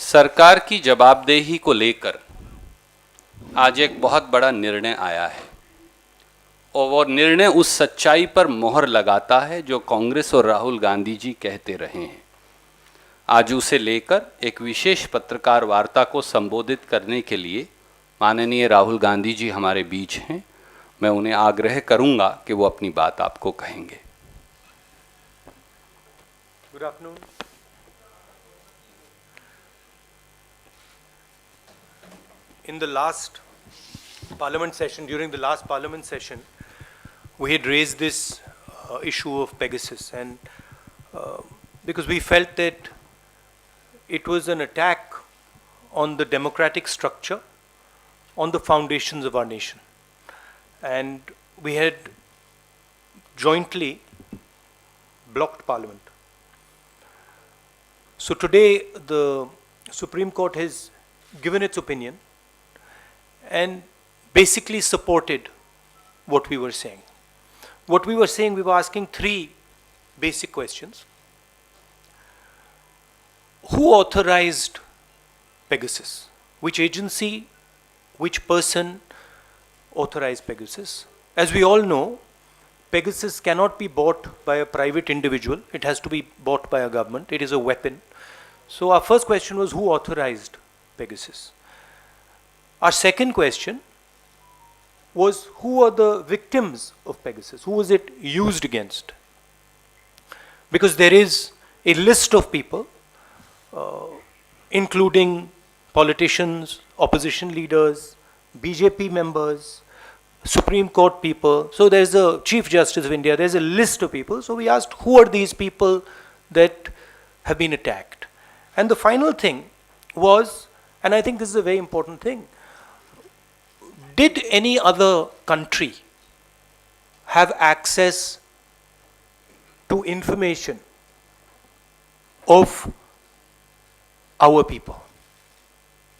सरकार की जवाबदेही को लेकर आज एक बहुत बड़ा निर्णय आया है और वो निर्णय उस सच्चाई पर मोहर लगाता है जो कांग्रेस और राहुल गांधी जी कहते रहे हैं। आज उसे लेकर एक विशेष पत्रकार वार्ता को संबोधित करने के लिए माननीय राहुल गांधी जी हमारे बीच हैं। मैं उन्हें आग्रह करूंगा कि वो अपनी बात आपको कहेंगे। Good afternoon. In the last parliament session, during the last parliament session, we had raised this issue of Pegasus, and because we felt that it was an attack on the democratic structure, on the foundations of our nation. And we had jointly blocked parliament. So today the Supreme Court has given its opinion and basically supported what we were saying. What we were saying, we were asking three basic questions. Who authorized Pegasus? Which agency, which person authorized Pegasus? As we all know, Pegasus cannot be bought by a private individual. It has to be bought by a government. It is a weapon. So our first question was, who authorized Pegasus? Our second question was, who are the victims of Pegasus? Who was it used against? Because there is a list of people, including politicians, opposition leaders, BJP members, Supreme Court people. So there's the Chief Justice of India. There's a list of people. So we asked, who are these people that have been attacked? And the final thing was, and I think this is a very important thing, did any other country have access to information of our people?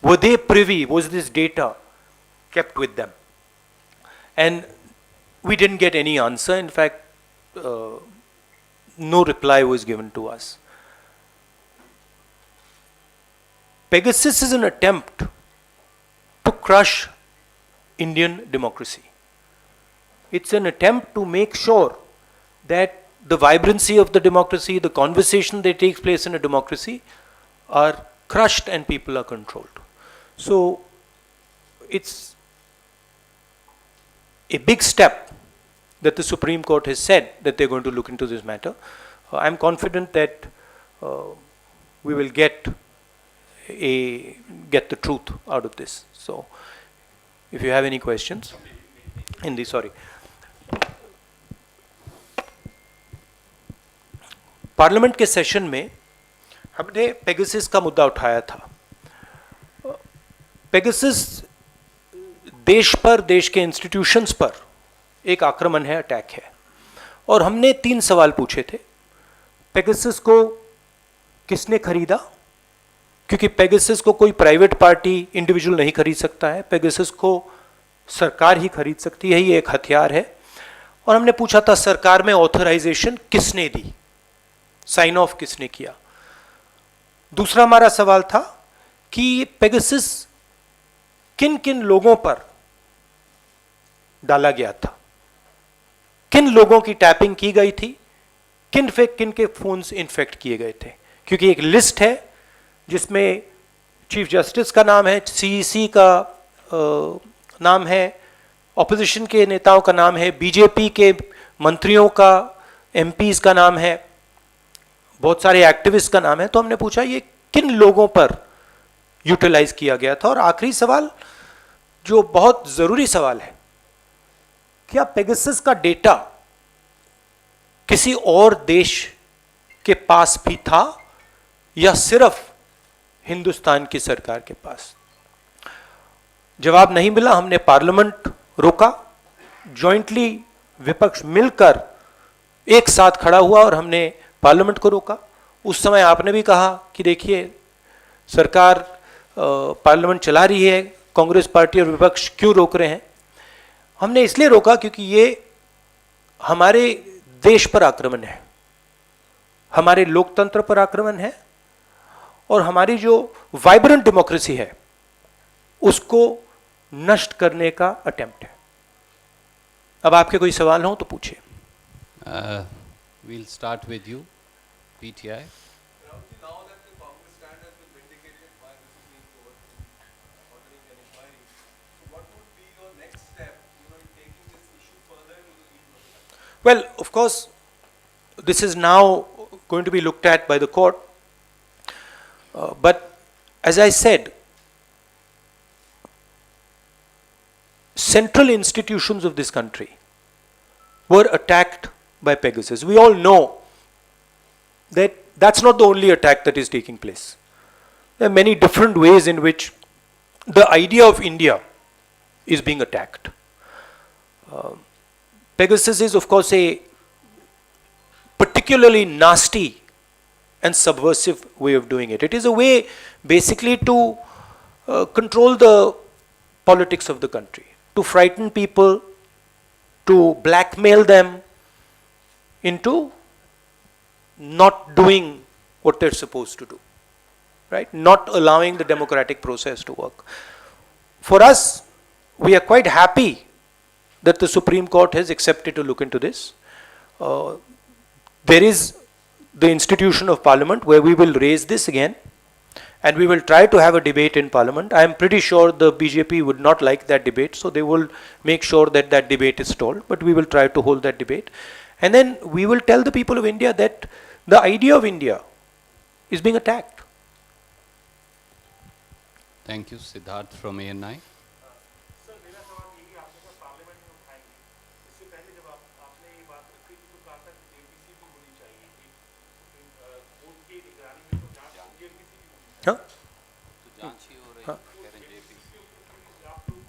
Were they privy? Was this data kept with them? And we didn't get any answer. In fact, no reply was given to us. Pegasus is an attempt to crush Indian democracy. It's an attempt to make sure that the vibrancy of the democracy, the conversation that takes place in a democracy are crushed and people are controlled. So it's a big step that the Supreme Court has said that they're going to look into this matter. I'm confident that we will get the truth out of this. So if you have any questions, Hindi, sorry. Parliament के session में हमने Pegasus का मुद्दा उठाया था। Pegasus देश पर, देश के इंस्टीट्यूशंस पर एक आक्रमण है, अटैक है। और हमने 3 सवाल पूछे थे। पेगासस को किसने खरीदा? क्योंकि पेगासस को कोई प्राइवेट पार्टी, इंडिविजुअल नहीं खरीद सकता है। पेगासस को सरकार ही खरीद सकती है, ये एक हथियार है। और हमने पूछा था, सरकार में ऑथराइजेशन किसने दी, साइन ऑफ किसने किया? दूसरा हमारा सवाल था कि पेगासस किन किन लोगों पर डाला गया था, किन लोगों की टैपिंग की गई थी, किन के फोन्स इन्फेक्ट किए गए थे। क्योंकि एक लिस्ट है जिसमें चीफ जस्टिस का नाम है, सीईसी का नाम है, ऑपोजिशन के नेताओं का नाम है, बीजेपी के मंत्रियों का, एमपीज का नाम है, बहुत सारे एक्टिविस्ट का नाम है। तो हमने पूछा ये किन लोगों पर यूटिलाइज किया गया था। और आखिरी सवाल, जो बहुत जरूरी सवाल है, क्या पेगासस का डेटा किसी और देश के पास भी था या सिर्फ हिंदुस्तान की सरकार के पास? जवाब नहीं मिला। हमने पार्लियामेंट रोका, जॉइंटली विपक्ष मिलकर एक साथ खड़ा हुआ और हमने पार्लियामेंट को रोका। उस समय आपने भी कहा कि देखिए सरकार पार्लियामेंट चला रही है, कांग्रेस पार्टी और विपक्ष क्यों रोक रहे हैं? हमने इसलिए रोका क्योंकि ये हमारे देश पर आक्रमण है, हमारे लोकतंत्र पर आक्रमण है और हमारी जो वाइब्रेंट डेमोक्रेसी है उसको नष्ट करने का अटेम्प्ट है। अब आपके कोई सवाल हो तो पूछिए। We'll start with you, PTI. Now that the Congress stand has been vindicated by the Supreme Court ordering an inquiry, so what would be your next step, in taking this issue further to the people of the country? Well, of course, this is now going to be looked at by the court. But as I said, central institutions of this country were attacked by Pegasus. We all know that that's not the only attack that is taking place. There are many different ways in which the idea of India is being attacked. Pegasus is, of course, a particularly nasty and subversive way of doing it. It is a way basically to control the politics of the country, to frighten people, to blackmail them into not doing what they're supposed to do, right? Not allowing the democratic process to work. For us, we are quite happy that the Supreme Court has accepted to look into this. There is the institution of Parliament where we will raise this again, and we will try to have a debate in Parliament. I am pretty sure the BJP would not like that debate, so they will make sure that that debate is stalled, but we will try to hold that debate. And then we will tell the people of India that the idea of India is being attacked. Thank you, Siddharth from ANI. Sir मेरा सवाल ये भी आपने कहा parliament में उठाएंगे, इससे पहले जब आपने ये बात रखी थी तो कहा था कि जेपीसी भी होनी चाहिए, कोर्ट की निगरानी में तो जांच जेपीसी भी होनी चाहिए। Huh? जांच ही हो रही हाँ। है, कह रहे हैं JP।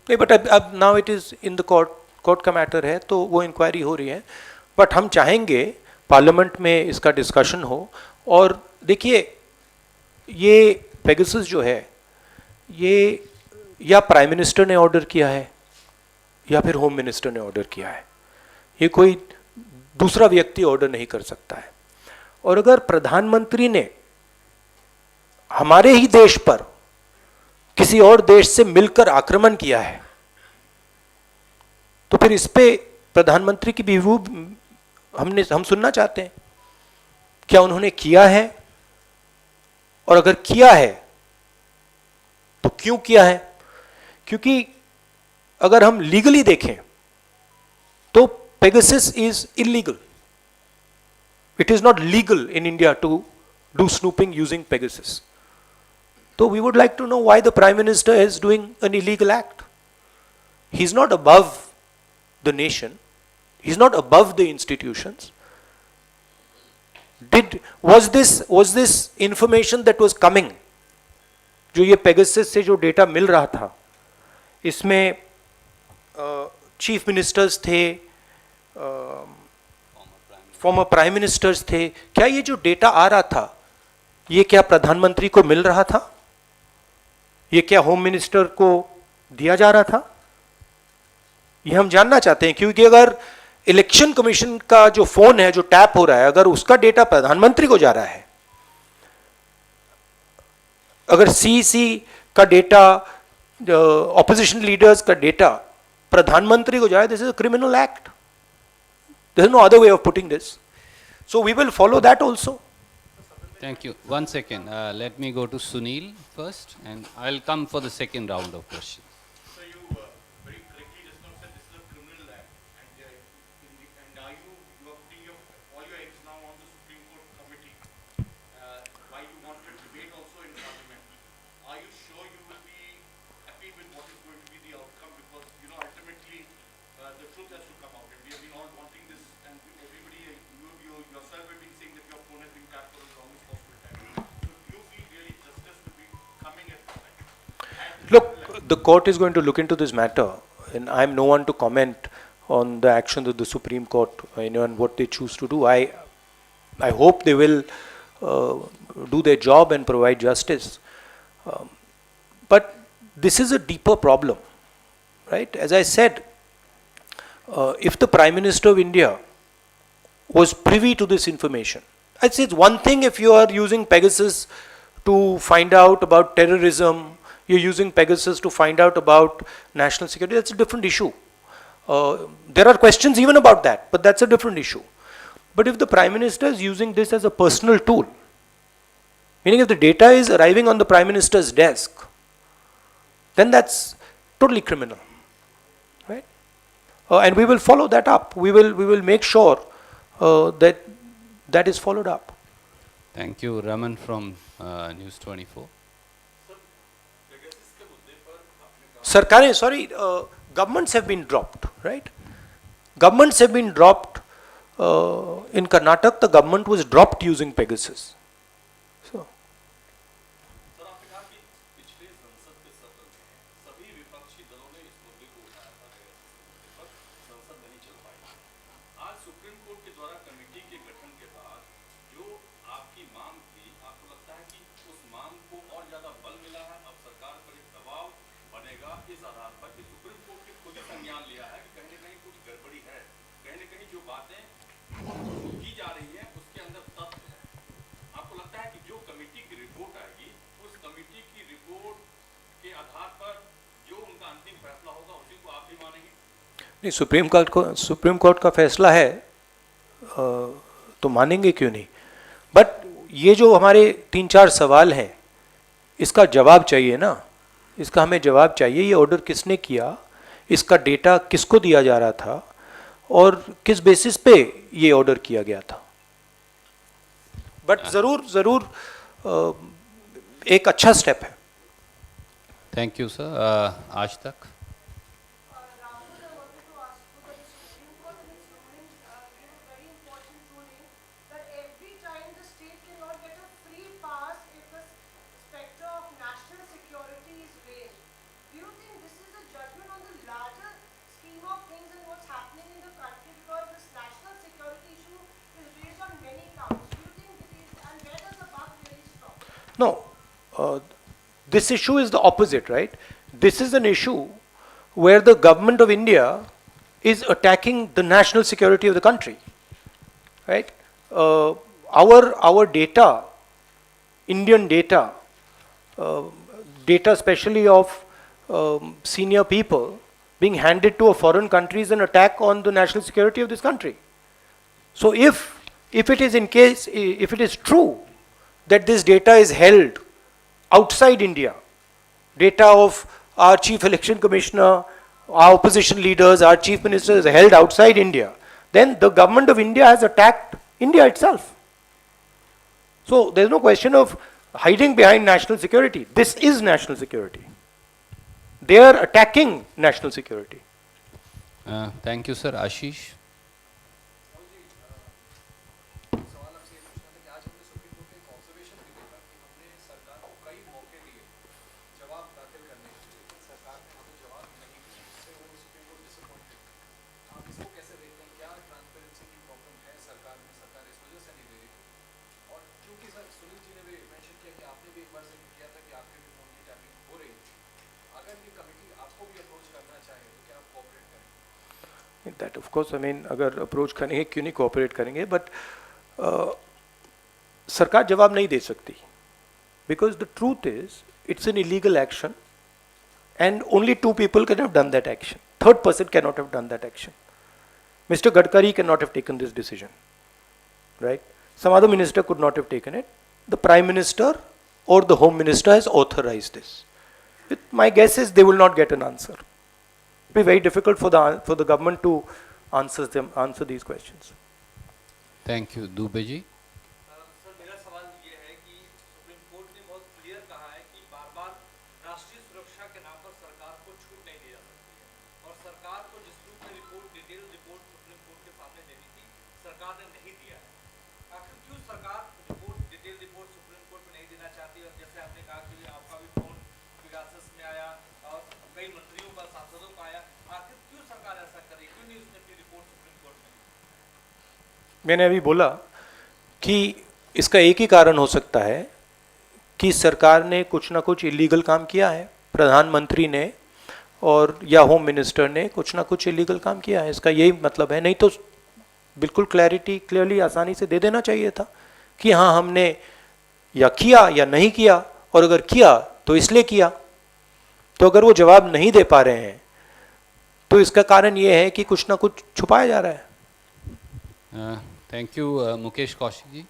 नहीं, बट अब now it is in the court का मैटर है, तो वो इंक्वायरी हो रही है। बट हम चाहेंगे पार्लियामेंट में इसका डिस्कशन हो। और देखिए, ये पेगासस जो है, ये या प्राइम मिनिस्टर ने ऑर्डर किया है या फिर होम मिनिस्टर ने ऑर्डर किया है। ये कोई दूसरा व्यक्ति ऑर्डर नहीं कर सकता है। और अगर प्रधानमंत्री ने हमारे ही देश पर किसी और देश से मिलकर आक्रमण किया है, तो फिर इस पे प्रधानमंत्री की व्यू हम सुनना चाहते हैं। क्या उन्होंने किया है, और अगर किया है तो क्यों किया है? क्योंकि अगर हम लीगली देखें तो Pegasus is illegal. It is not legal in India to do snooping using Pegasus. So we would like to know why the Prime Minister is doing an illegal act. He's not above the nation. He's not above the institutions. Was this information that was coming, जो ये Pegasus से जो data मिल रहा था, इसमें chief ministers थे, former prime ministers थे, क्या ये जो डेटा आ रहा था ये क्या प्रधानमंत्री को मिल रहा था? ये क्या होम मिनिस्टर को दिया जा रहा था? ये हम जानना चाहते हैं, क्योंकि अगर इलेक्शन कमीशन का जो फोन है, जो टैप हो रहा है, अगर उसका डेटा प्रधानमंत्री को जा रहा है, अगर सीसी का डेटा, ऑपोजिशन लीडर्स का डेटा प्रधानमंत्री को जाए, this is a criminal act. There is no other way of putting this. So we will follow that also. Thank you. One second. Let me go to Sunil first, and I'll come for the second round of questions. So you very correctly just now said this is a criminal act, and are you are putting all your eggs now on the Supreme Court committee? Why you wanted debate also in Parliament? Are you sure you will be happy with what is going to be the outcome? Because ultimately the truth has to come out, and we have been all wanting this, and everybody, you yourself have been saying that your phone has been tapped for the longest possible time. So do you feel really justice will be coming at this time? Look, the court is going to look into this matter, and I am no one to comment on the actions of the Supreme Court, and what they choose to do. I hope they will do their job and provide justice. But this is a deeper problem, right? As I said, if the Prime Minister of India was privy to this information, I'd say it's one thing if you are using Pegasus to find out about terrorism, you're using Pegasus to find out about national security, that's a different issue. There are questions even about that, but that's a different issue. But if the Prime Minister is using this as a personal tool, meaning if the data is arriving on the Prime Minister's desk, then that's totally criminal, right? And we will follow that up. We will make sure that that is followed up. Thank you, Raman from News 24. Sarkarein, sorry, governments have been dropped, right? Governments have been dropped. In Karnataka, the government was dropped using Pegasus. So, sir आपने कहा कि पिछले संसद के सत्र में सभी विपक्षी दलों ने इस मुद्दे को उठाया था पर संसद नहीं चल पाई। आज सुप्रीम कोर्ट के द्वारा कमेटी के गठन के बाद जो आपकी मांग थी, आपको लगता है कि उस मांग को और ज्यादा बल मिला है? अब सरकार पर एक दबाव बनेगा इस आधार पर कि सुप्रीम कोर्ट ने खुद ही संज्ञान लिया है कि कहीं न कहीं कुछ गड़बड़ी है, कहीं न कहीं जो बातें की जा रही है उसके अंदर तथ्य है। आपको लगता है कि जो कमेटी की रिपोर्ट आएगी उस कमेटी की रिपोर्ट के आधार पर जो उनका अंतिम फैसला होगा उसी को आप भी मानेंगे? नहीं, सुप्रीम कोर्ट का फैसला है तो मानेंगे क्यों नहीं। बट ये जो हमारे 3-4 सवाल हैं, इसका जवाब चाहिए ना, इसका हमें जवाब चाहिए। ये ऑर्डर किसने किया, इसका डेटा किसको दिया जा रहा था और किस बेसिस पे ये ऑर्डर किया गया था। बट जरूर एक अच्छा स्टेप है। Thank you sir. आज तक Rahul, I wanted to ask you that the Supreme Court in its ruling gave a very important ruling that every time the state cannot get a free pass if the specter of national security is raised. Do you think this is a judgment on the larger scheme of things and what's happening in the country, because this national security issue is raised on many counts? Do you think it is, and where does the buck really stop? No, this issue is the opposite, right? This is an issue where the government of India is attacking the national security of the country, right? Our data, Indian data, data especially of senior people being handed to a foreign country is an attack on the national security of this country. So if it is if it is true that this data is held outside India, data of our chief election commissioner, our opposition leaders, our chief minister is held outside India, then the government of India has attacked India itself. So there's no question of hiding behind national security. This is national security. They are attacking national security. Thank you sir. Ashish. सवाल आपसे ये पूछना था कि आज हमने supreme court में एक ऑब्जर्वेशन भी देखा कि हमने सरकार को कई मौके दिए जवाब दाखिल करने के लिए, लेकिन सरकार ने हमें जवाब नहीं दिया, इससे वो सुप्रीम कोर्ट डिसअपॉइंटेड। आप इसको कैसे देखते हैं? क्या ट्रांसपेरेंसी की प्रॉब्लम है सरकार में? सरकार इस वजह से नहीं दे रही थी। और क्योंकि सर सुनील जी ने भी मेंशन किया कि आपने भी एक बार जिक्र किया था कि आपके भी फोन की टैपिंग हो रही थी, अगर ये कमेटी आपको भी अप्रोच करना चाहे तो क्या आप कोऑपरेट करें? That of course, I mean, अगर अप्रोच करेंगे क्यों नहीं कोऑपरेट करेंगे, बट सरकार जवाब नहीं दे सकती, because the truth is it's an illegal action and only 2 people can have done that action. Third person cannot have done that action. Mr. Gadkari cannot have taken this decision, right? Some other minister could not have taken it. The Prime Minister or the Home Minister has authorized this. My guess is they will not get an answer. It will be very difficult for the government to answer these questions. Thank you. Dubey ji. Sir मेरा सवाल ये है कि supreme court ने बहुत clear कहा है कि बार बार राष्ट्रीय सुरक्षा के नाम पर सरकार को छूट नहीं दी जा सकती है, और सरकार को जिस रूप में report, detail report supreme court के सामने देनी थी, सरकार ने नहीं दिया है। आखिर क्यों सरकार report, detail report supreme court में नहीं देना चाहती? और जैसे आपने कहा कि आपका भी फोन पेगासस में आया और कई मंत्रियों का, सांसदों का आया, आखिर क्यों सरकार ऐसा करे? क्यों नहीं उसने अपनी रिपोर्ट सुप्रीम कोर्ट में दी? मैंने अभी बोला कि इसका एक ही कारण हो सकता है कि सरकार ने कुछ ना कुछ इलीगल काम किया है, प्रधानमंत्री ने और या होम मिनिस्टर ने कुछ ना कुछ इलीगल काम किया है, इसका यही मतलब है। नहीं तो बिल्कुल क्लियरली आसानी से दे देना चाहिए था कि हाँ हमने या किया या नहीं किया, और अगर किया तो इसलिए किया। तो अगर वो जवाब नहीं दे पा रहे हैं तो इसका कारण ये है कि कुछ ना कुछ छुपाया जा रहा है। Thank you Mukesh Kaushik ji.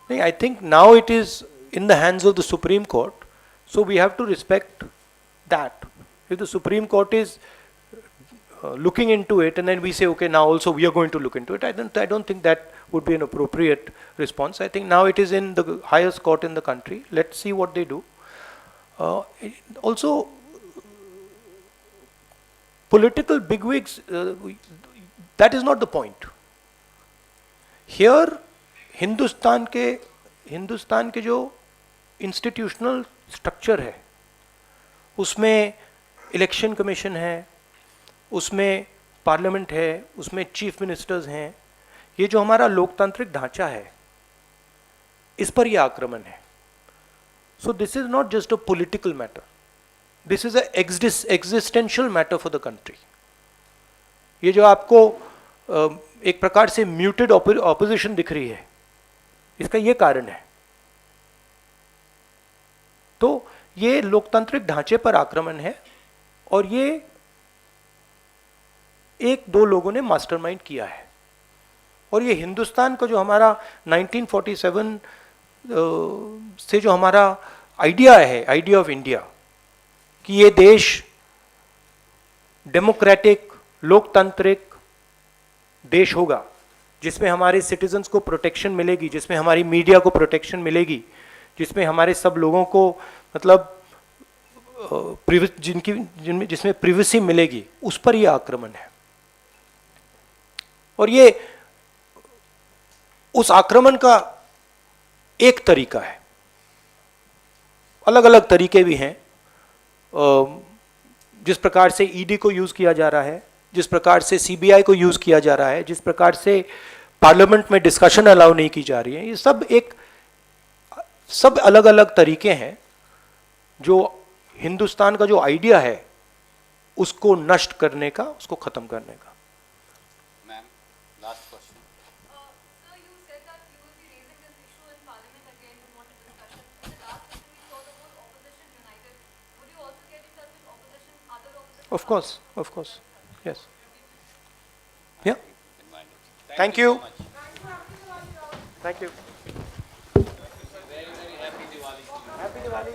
नहीं, I think now it is in the hands of the Supreme Court, so we have to respect that. If the Supreme Court is looking into it and then we say, okay, now also we are going to look into it, I don't think that would be an appropriate response. I think now it is in the highest court in the country. Let's see what they do. Also, political bigwigs, that is not the point. Here, Hindustan के जो institutional structure है, उसमें election commission है, उसमें parliament है, उसमें chief ministers हैं। ये जो हमारा लोकतांत्रिक ढांचा है, इस पर यह आक्रमण है। So this is not just a political matter, this is a existential matter for the country. ये जो आपको एक प्रकार से म्यूटेड ऑपोजिशन दिख रही है, इसका ये कारण है। तो ये लोकतांत्रिक ढांचे पर आक्रमण है, और ये एक दो लोगों ने मास्टरमाइंड किया है। और ये हिंदुस्तान का जो हमारा 1947 से जो हमारा आइडिया है, आइडिया ऑफ इंडिया, कि ये देश डेमोक्रेटिक लोकतांत्रिक देश होगा, जिसमें हमारे सिटीजन्स को प्रोटेक्शन मिलेगी, जिसमें हमारी मीडिया को प्रोटेक्शन मिलेगी, जिसमें हमारे सब लोगों को मतलब जिसमें प्रिवेसी मिलेगी, उस पर यह आक्रमण है। और ये उस आक्रमण का एक तरीका है, अलग अलग तरीके भी हैं। जिस प्रकार से ईडी को यूज किया जा रहा है, जिस प्रकार से सीबीआई को यूज किया जा रहा है, जिस प्रकार से पार्लियामेंट में डिस्कशन अलाउ नहीं की जा रही है, ये सब अलग अलग तरीके हैं जो हिंदुस्तान का जो आइडिया है उसको नष्ट करने का, उसको खत्म करने का। Ma'am, last question. Sir, you said that you will be raising this issue in Parliament again. You want a discussion. In the last session, we saw the whole opposition united. Would you also get in touch with opposition, other opposition? Of course, yes. Yeah. Thank you. Thank you. Very, very happy Diwali. Happy Diwali.